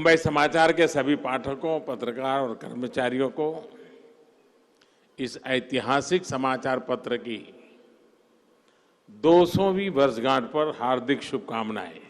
मुंबई समाचार के सभी पाठकों, पत्रकार और कर्मचारियों को इस ऐतिहासिक समाचार पत्र की 200वीं वर्षगांठ पर हार्दिक शुभकामनाएं।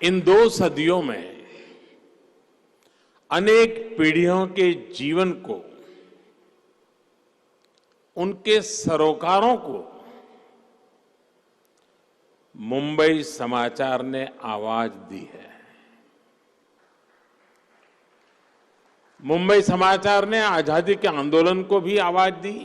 इन 2 सदियों में अनेक पीढ़ियों के जीवन को, उनके सरोकारों को मुंबई समाचार ने आवाज दी है। मुंबई समाचार ने आजादी के आंदोलन को भी आवाज दी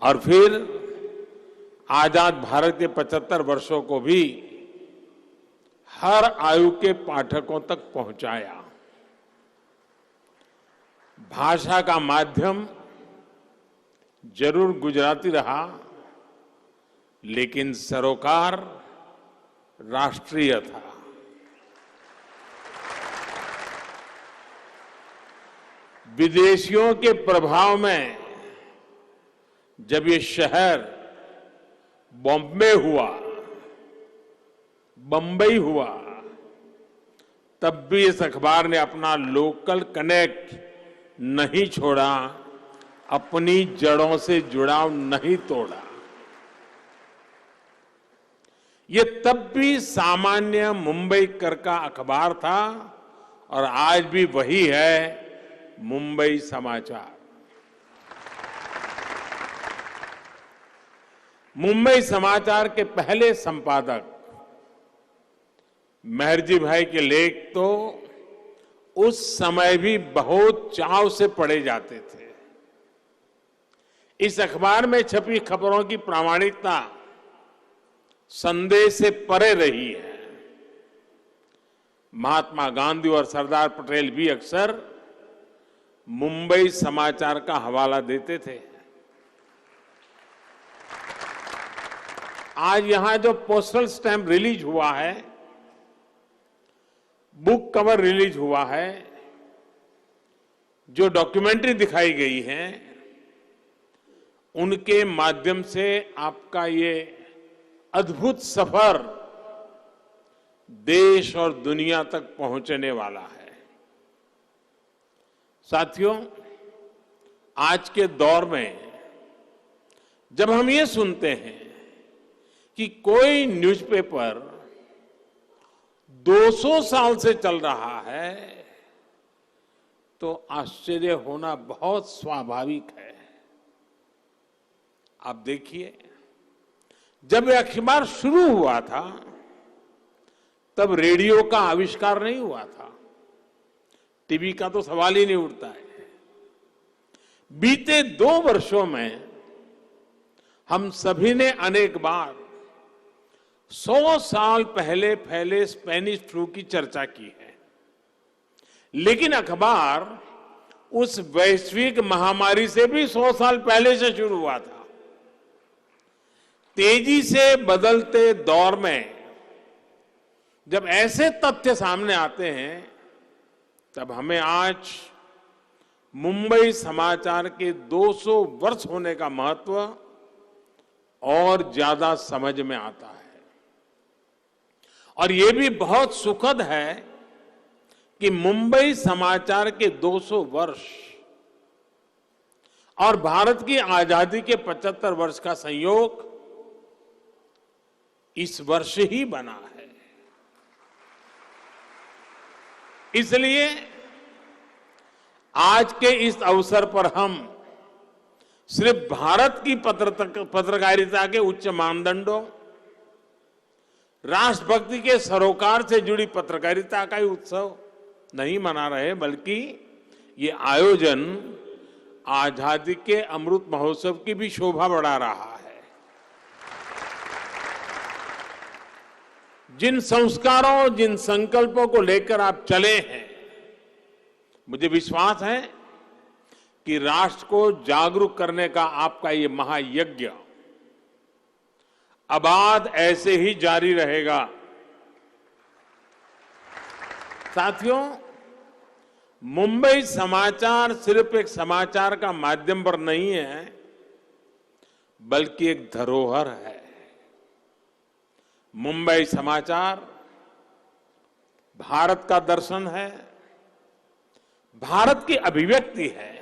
और फिर आजाद भारत के 75 वर्षों को भी हर आयु के पाठकों तक पहुंचाया। भाषा का माध्यम जरूर गुजराती रहा, लेकिन सरोकार राष्ट्रीय था। विदेशियों के प्रभाव में जब ये शहर बॉम्बे हुआ, बंबई हुआ, तब भी इस अखबार ने अपना लोकल कनेक्ट नहीं छोड़ा, अपनी जड़ों से जुड़ाव नहीं तोड़ा। ये तब भी सामान्य मुंबई कर का अखबार था और आज भी वही है मुंबई समाचार। मुंबई समाचार के पहले संपादक मेहरजी भाई के लेख तो उस समय भी बहुत चाव से पढ़े जाते थे। इस अखबार में छपी खबरों की प्रामाणिकता संदेह से परे रही है। महात्मा गांधी और सरदार पटेल भी अक्सर मुंबई समाचार का हवाला देते थे। आज यहां जो पोस्टल स्टैंप रिलीज हुआ है, बुक कवर रिलीज हुआ है, जो डॉक्यूमेंट्री दिखाई गई है, उनके माध्यम से आपका ये अद्भुत सफर देश और दुनिया तक पहुंचने वाला है। साथियों, आज के दौर में जब हम ये सुनते हैं कि कोई न्यूज़पेपर 200 साल से चल रहा है, तो आश्चर्य होना बहुत स्वाभाविक है। आप देखिए, जब यह अखबार शुरू हुआ था तब रेडियो का आविष्कार नहीं हुआ था, टीवी का तो सवाल ही नहीं उठता है। बीते 2 वर्षों में हम सभी ने अनेक बार 100 साल पहले फैले स्पेनिश फ्लू की चर्चा की है, लेकिन अखबार उस वैश्विक महामारी से भी 100 साल पहले से शुरू हुआ था। तेजी से बदलते दौर में जब ऐसे तथ्य सामने आते हैं, तब हमें आज मुंबई समाचार के 200 वर्ष होने का महत्व और ज्यादा समझ में आता है। और ये भी बहुत सुखद है कि मुंबई समाचार के 200 वर्ष और भारत की आजादी के 75 वर्ष का संयोग इस वर्ष ही बना है। इसलिए आज के इस अवसर पर हम सिर्फ भारत की पत्रकारिता के उच्च मानदंडों, राष्ट्रभक्ति के सरोकार से जुड़ी पत्रकारिता का ही उत्सव नहीं मना रहे, बल्कि ये आयोजन आजादी के अमृत महोत्सव की भी शोभा बढ़ा रहा है। जिन संस्कारों, जिन संकल्पों को लेकर आप चले हैं, मुझे विश्वास है कि राष्ट्र को जागरूक करने का आपका ये महायज्ञ अबाध ऐसे ही जारी रहेगा। साथियों, मुंबई समाचार सिर्फ एक समाचार का माध्यम पर नहीं है, बल्कि एक धरोहर है। मुंबई समाचार भारत का दर्शन है, भारत की अभिव्यक्ति है।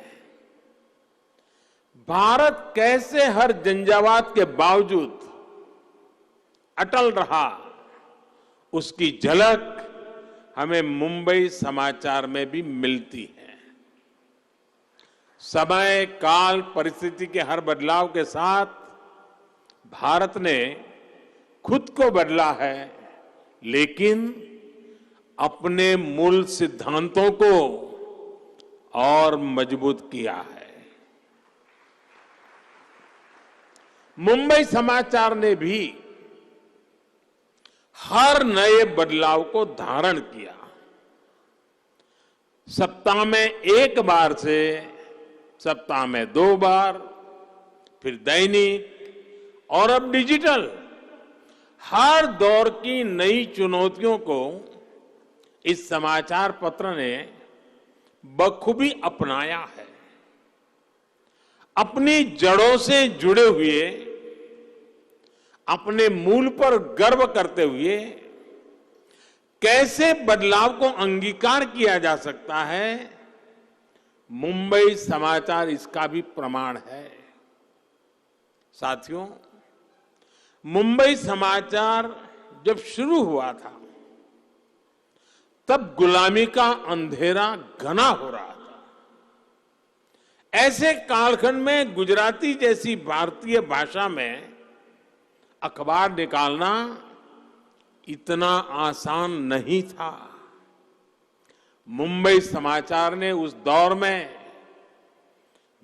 भारत कैसे हर झंझावात के बावजूद अटल रहा, उसकी झलक हमें मुंबई समाचार में भी मिलती है। समय, काल, परिस्थिति के हर बदलाव के साथ भारत ने खुद को बदला है, लेकिन अपने मूल सिद्धांतों को और मजबूत किया है। मुंबई समाचार ने भी हर नए बदलाव को धारण किया। सप्ताह में एक बार से सप्ताह में 2 बार, फिर दैनिक और अब डिजिटल, हर दौर की नई चुनौतियों को इस समाचार पत्र ने बखूबी अपनाया है। अपनी जड़ों से जुड़े हुए, अपने मूल पर गर्व करते हुए कैसे बदलाव को अंगीकार किया जा सकता है, मुंबई समाचार इसका भी प्रमाण है। साथियों, मुंबई समाचार जब शुरू हुआ था तब गुलामी का अंधेरा घना हो रहा था। ऐसे कालखंड में गुजराती जैसी भारतीय भाषा में अखबार निकालना इतना आसान नहीं था। मुंबई समाचार ने उस दौर में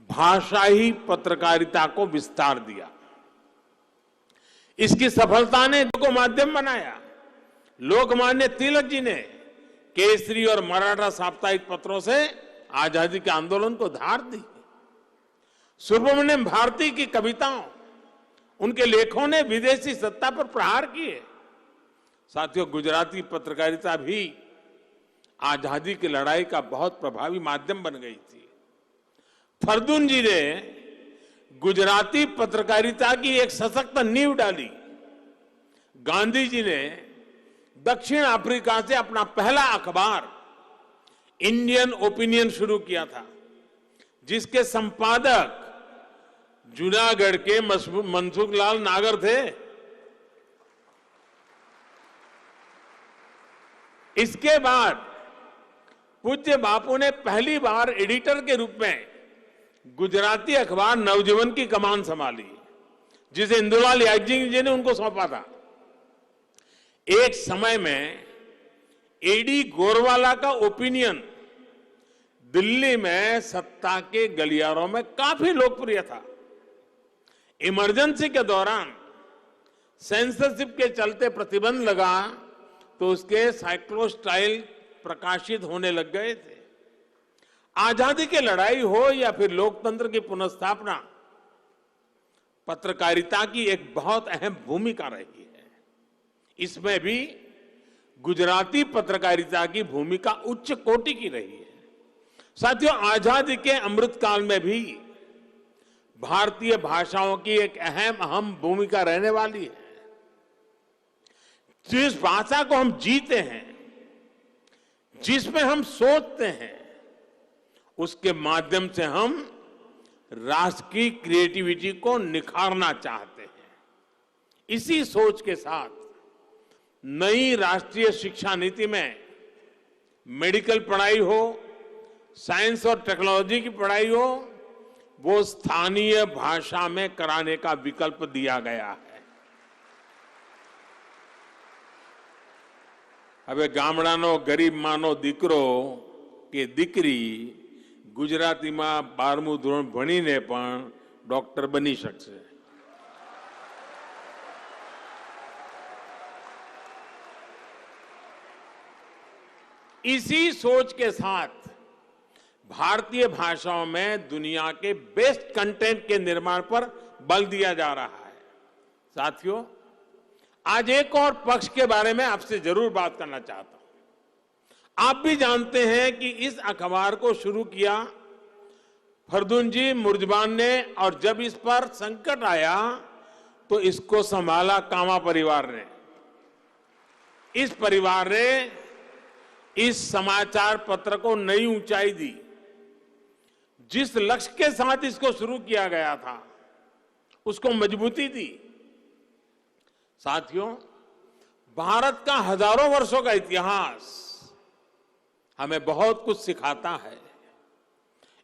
भाषाई पत्रकारिता को विस्तार दिया। इसकी सफलता ने को माध्यम बनाया। लोकमान्य तिलक जी ने केसरी और मराठा साप्ताहिक पत्रों से आजादी के आंदोलन को धार दी। सुब्रमण्यम भारती की कविताओं, उनके लेखों ने विदेशी सत्ता पर प्रहार किए। साथियों, गुजराती पत्रकारिता भी आजादी की लड़ाई का बहुत प्रभावी माध्यम बन गई थी। फरदून जी ने गुजराती पत्रकारिता की एक सशक्त नींव डाली। गांधी जी ने दक्षिण अफ्रीका से अपना पहला अखबार इंडियन ओपिनियन शुरू किया था, जिसके संपादक जूनागढ़ के मनसुख लाल नागर थे। इसके बाद पूज्य बापू ने पहली बार एडिटर के रूप में गुजराती अखबार नवजीवन की कमान संभाली, जिसे इंदुलाल यादव जी ने उनको सौंपा था। एक समय में एडी गोरवाला का ओपिनियन दिल्ली में सत्ता के गलियारों में काफी लोकप्रिय था। इमरजेंसी के दौरान सेंसरशिप के चलते प्रतिबंध लगा तो उसके साइक्लोस्टाइल प्रकाशित होने लग गए थे। आजादी की लड़ाई हो या फिर लोकतंत्र की पुनर्स्थापना, पत्रकारिता की एक बहुत अहम भूमिका रही है। इसमें भी गुजराती पत्रकारिता की भूमिका उच्च कोटि की रही है। साथियों, आजादी के अमृतकाल में भी भारतीय भाषाओं की एक अहम भूमिका रहने वाली है। जिस भाषा को हम जीते हैं, जिसमें हम सोचते हैं, उसके माध्यम से हम राष्ट्र की क्रिएटिविटी को निखारना चाहते हैं। इसी सोच के साथ नई राष्ट्रीय शिक्षा नीति में मेडिकल पढ़ाई हो, साइंस और टेक्नोलॉजी की पढ़ाई हो, वो स्थानीय भाषा में कराने का विकल्प दिया गया है। હવે ગામડાનો ગરીબ માનો દીકરો કે દીકરી ગુજરાતીમાં 12મું ધોરણ ભણીને પણ ડોક્ટર બની શકશે। इसी सोच के साथ भारतीय भाषाओं में दुनिया के बेस्ट कंटेंट के निर्माण पर बल दिया जा रहा है। साथियों, आज एक और पक्ष के बारे में आपसे जरूर बात करना चाहता हूं। आप भी जानते हैं कि इस अखबार को शुरू किया फरदून जी मुर्जबान ने, और जब इस पर संकट आया तो इसको संभाला कामा परिवार ने। इस परिवार ने इस समाचार पत्र को नई ऊंचाई दी। जिस लक्ष्य के साथ इसको शुरू किया गया था उसको मजबूती दी। साथियों, भारत का हजारों वर्षों का इतिहास हमें बहुत कुछ सिखाता है।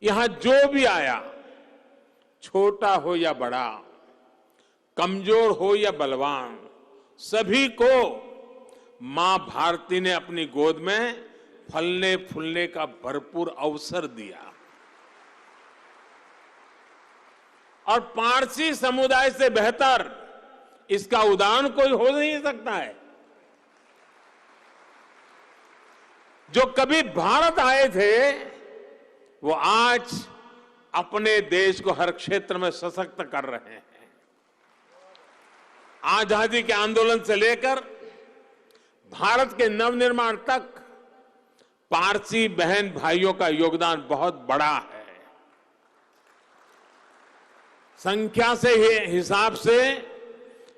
यहां जो भी आया, छोटा हो या बड़ा, कमजोर हो या बलवान, सभी को मां भारती ने अपनी गोद में फलने फूलने का भरपूर अवसर दिया। और पारसी समुदाय से बेहतर इसका उदाहरण कोई हो नहीं सकता है। जो कभी भारत आए थे वो आज अपने देश को हर क्षेत्र में सशक्त कर रहे हैं। आजादी के आंदोलन से लेकर भारत के नवनिर्माण तक पारसी बहन भाइयों का योगदान बहुत बड़ा है। संख्या से हिसाब से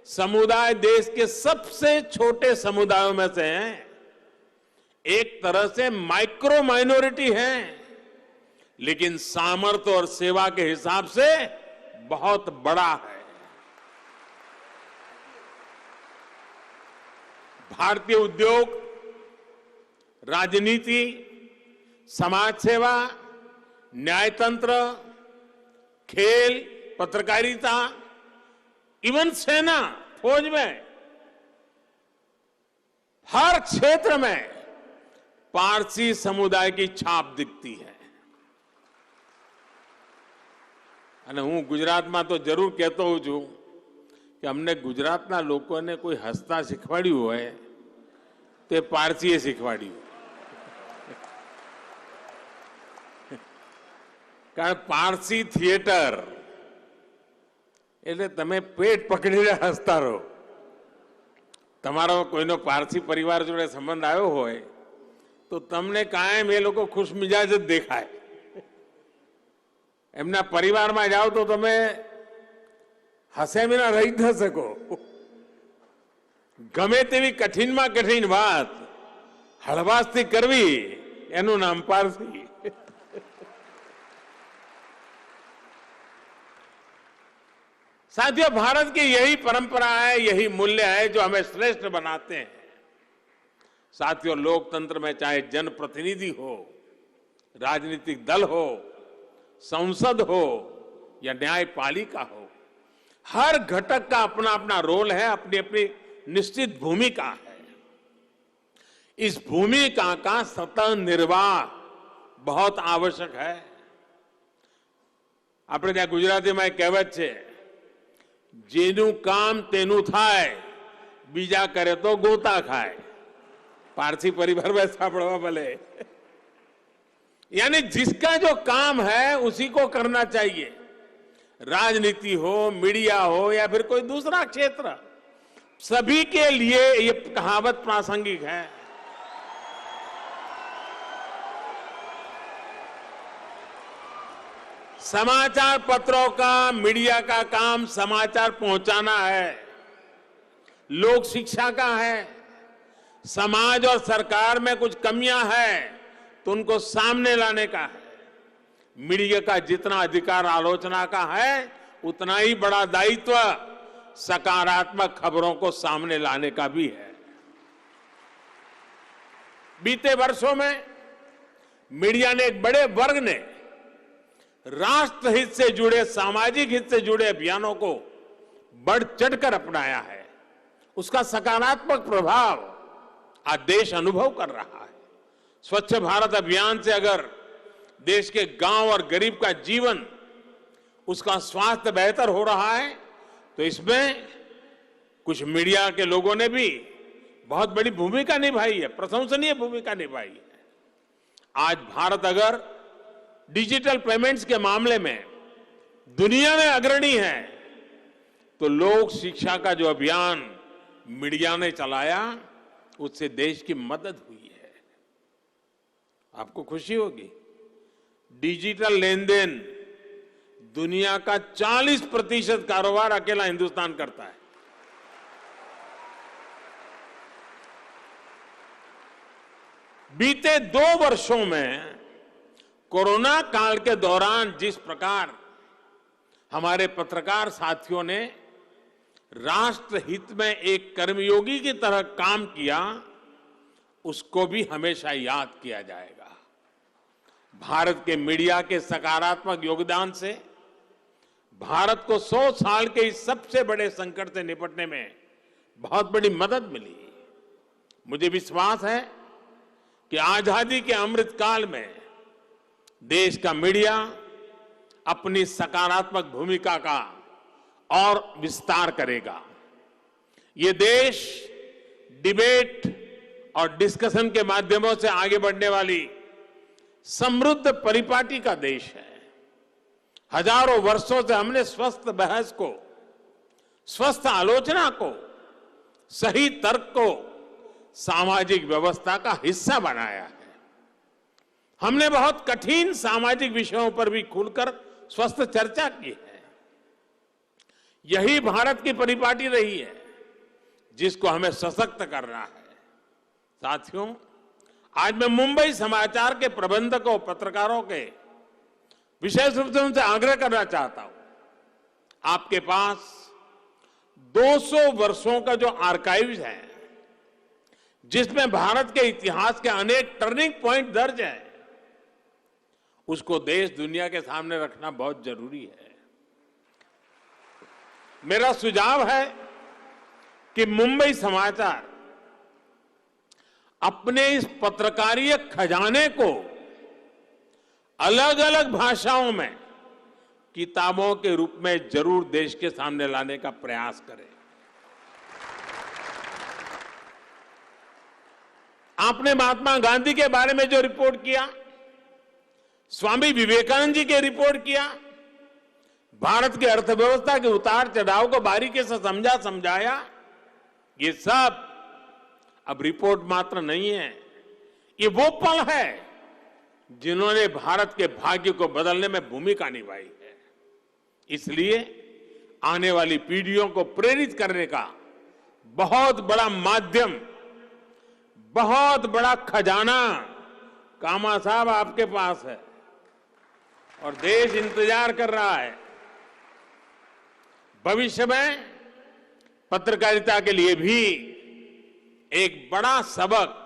समुदाय देश के सबसे छोटे समुदायों में से हैं। एक तरह से माइक्रो माइनॉरिटी है, लेकिन सामर्थ्य और सेवा के हिसाब से बहुत बड़ा है। भारतीय उद्योग, राजनीति, समाज सेवा, न्यायतंत्र, खेल, पत्रकारिता, इवन सेना, फौज में, हर क्षेत्र में पारसी समुदाय की छाप दिखती है। અને હું ગુજરાતમાં તો જરૂર કહેતો હોઉં છું કે અમને ગુજરાતના લોકોને કોઈ હસતા શીખવાડ્યું હોય તે પારસીએ શીખવાડ્યું। કારણ પારસી થિયેટર એટલે તમે પેટ પકડીને હસતા રહો। તમારો કોઈનો પારસી પરિવાર જોડે સંબંધ આવ્યો હોય તો તમને કાયમ એ લોકો ખુશમિજાજ જ દેખાય। એમના પરિવારમાં જાઓ તો તમે હસે વિના રહી ન શકો। ગમે તેવી કઠિનમાં કઠિન વાત હળવાશથી કરવી એનું નામ પારસી। साथियों, भारत की यही परंपरा है, यही मूल्य है जो हमें श्रेष्ठ बनाते हैं। साथियों, लोकतंत्र में चाहे जनप्रतिनिधि हो, राजनीतिक दल हो, संसद हो या न्यायपालिका हो, हर घटक का अपना अपना रोल है, अपनी अपनी निश्चित भूमिका है। इस भूमिका का सतत निर्वाह बहुत आवश्यक है। આપણે ત્યાં ગુજરાતીમાં એક કહેવત છે, જેનું કામ તેનું થાય, બીજા કરે તો ગોતા ખાય। पारसी परिवार में सापड़वा भले, यानी जिसका जो काम है उसी को करना चाहिए। राजनीति हो, मीडिया हो या फिर कोई दूसरा क्षेत्र, सभी के लिए ये कहावत प्रासंगिक है। समाचार पत्रों का, मीडिया का काम समाचार पहुंचाना है, लोक शिक्षा का है। समाज और सरकार में कुछ कमियां हैं तो उनको सामने लाने का है। मीडिया का जितना अधिकार आलोचना का है, उतना ही बड़ा दायित्व सकारात्मक खबरों को सामने लाने का भी है। बीते वर्षों में मीडिया ने, एक बड़े वर्ग ने राष्ट्र हित से जुड़े, सामाजिक हित से जुड़े अभियानों को बढ़ चढ़कर अपनाया है। उसका सकारात्मक प्रभाव आज देश अनुभव कर रहा है। स्वच्छ भारत अभियान से अगर देश के गांव और गरीब का जीवन, उसका स्वास्थ्य बेहतर हो रहा है, तो इसमें कुछ मीडिया के लोगों ने भी बहुत बड़ी भूमिका निभाई है, प्रशंसनीय भूमिका निभाई है। आज भारत अगर डिजिटल पेमेंट्स के मामले में दुनिया में अग्रणी है, तो लोक शिक्षा का जो अभियान मीडिया ने चलाया, उससे देश की मदद हुई है। आपको खुशी होगी, डिजिटल लेन देन दुनिया का 40% कारोबार अकेला हिंदुस्तान करता है। बीते 2 वर्षों में कोरोना काल के दौरान जिस प्रकार हमारे पत्रकार साथियों ने राष्ट्र हित में एक कर्मयोगी की तरह काम किया, उसको भी हमेशा याद किया जाएगा। भारत के मीडिया के सकारात्मक योगदान से भारत को 100 साल के इस सबसे बड़े संकट से निपटने में बहुत बड़ी मदद मिली। मुझे विश्वास है कि आजादी के अमृत काल में देश का मीडिया अपनी सकारात्मक भूमिका का और विस्तार करेगा। ये देश डिबेट और डिस्कशन के माध्यमों से आगे बढ़ने वाली समृद्ध परिपाटी का देश है। हजारों वर्षों से हमने स्वस्थ बहस को, स्वस्थ आलोचना को, सही तर्क को सामाजिक व्यवस्था का हिस्सा बनाया है। हमने बहुत कठिन सामाजिक विषयों पर भी खुलकर स्वस्थ चर्चा की है। यही भारत की परिपाटी रही है जिसको हमें सशक्त करना है। साथियों, आज मैं मुंबई समाचार के प्रबंधकों, पत्रकारों के विशेष रूप से उनसे आग्रह करना चाहता हूं, आपके पास 200 वर्षों का जो आर्काइव्स है, जिसमें भारत के इतिहास के अनेक टर्निंग पॉइंट दर्ज हैं, उसको देश दुनिया के सामने रखना बहुत जरूरी है। मेरा सुझाव है कि मुंबई समाचार अपने इस पत्रकारीय खजाने को अलग अलग भाषाओं में किताबों के रूप में जरूर देश के सामने लाने का प्रयास करे। आपने महात्मा गांधी के बारे में जो रिपोर्ट किया, स्वामी विवेकानंद जी के रिपोर्ट किया, भारत की अर्थव्यवस्था के उतार चढ़ाव को बारीकी से समझाया, ये सब अब रिपोर्ट मात्र नहीं है, ये वो पल है जिन्होंने भारत के भाग्य को बदलने में भूमिका निभाई है। इसलिए आने वाली पीढ़ियों को प्रेरित करने का बहुत बड़ा माध्यम, बहुत बड़ा खजाना कामा साहब आपके पास है और देश इंतजार कर रहा है। भविष्य में पत्रकारिता के लिए भी एक बड़ा सबक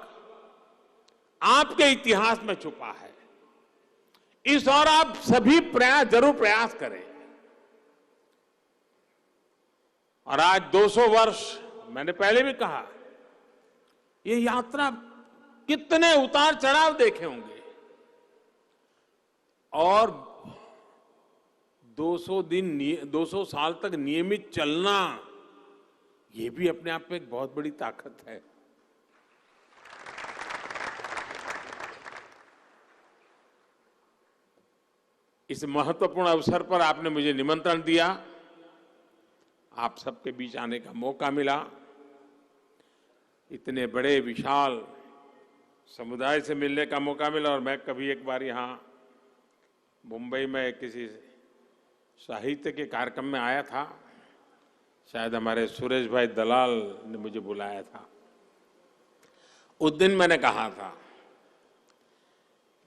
आपके इतिहास में छुपा है। इस और आप सभी जरूर प्रयास करें। और आज 200 वर्ष, मैंने पहले भी कहा, ये यात्रा कितने उतार चढ़ाव देखे होंगे और 200 साल तक नियमित चलना, ये भी अपने आप में एक बहुत बड़ी ताकत है। इस महत्वपूर्ण अवसर पर आपने मुझे निमंत्रण दिया, आप सबके बीच आने का मौका मिला। इतने बड़े विशाल समुदाय से मिलने का मौका मिला और मैं कभी एक बार यहाँ मुंबई में किसी साहित्य के कार्यक्रम में आया था, शायद हमारे सुरेश भाई दलाल ने मुझे बुलाया था। उस दिन मैंने कहा था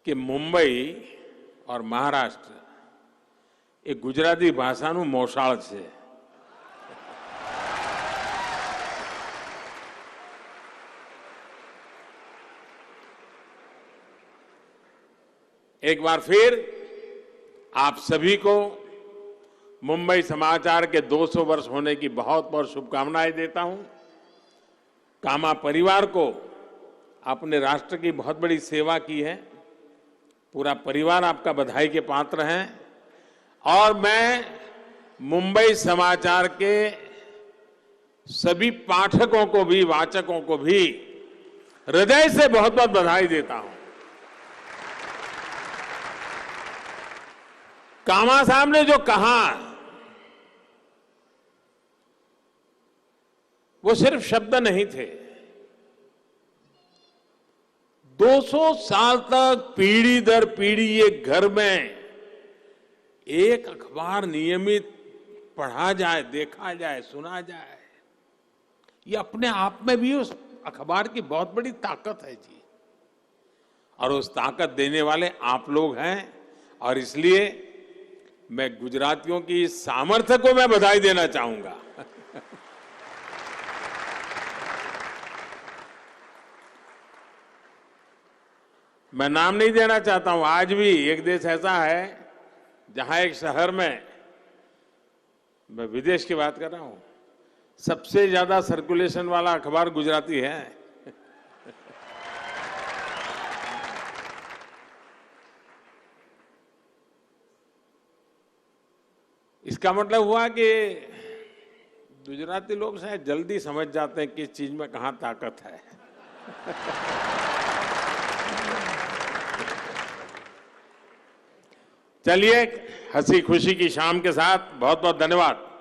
कि मुंबई और महाराष्ट्र एक गुजराती भाषाનું મોસાળ છે। एक बार फिर आप सभी को मुंबई समाचार के 200 वर्ष होने की बहुत बहुत शुभकामनाएं देता हूं। कामा परिवार को आपने राष्ट्र की बहुत बड़ी सेवा की है, पूरा परिवार आपका बधाई के पात्र है और मैं मुंबई समाचार के सभी पाठकों को भी, वाचकों को भी हृदय से बहुत बहुत बधाई देता हूं। कामा साहब ने जो कहा वो सिर्फ शब्द नहीं थे। 200 साल तक पीढ़ी दर पीढ़ी एक घर में एक अखबार नियमित पढ़ा जाए, देखा जाए, सुना जाए, ये अपने आप में भी उस अखबार की बहुत बड़ी ताकत है जी। और उस ताकत देने वाले आप लोग हैं। और इसलिए मैं गुजरातियों की इस सामर्थ्य को मैं बधाई देना चाहूंगा। मैं नाम नहीं देना चाहता हूं। आज भी एक देश ऐसा है जहां एक शहर में, मैं विदेश की बात कर रहा हूं, सबसे ज्यादा सर्कुलेशन वाला अखबार गुजराती है। इसका मतलब हुआ कि गुजराती लोग शायद जल्दी समझ जाते हैं किस चीज में कहां ताकत है। चलिए, हंसी खुशी की शाम के साथ बहुत बहुत धन्यवाद।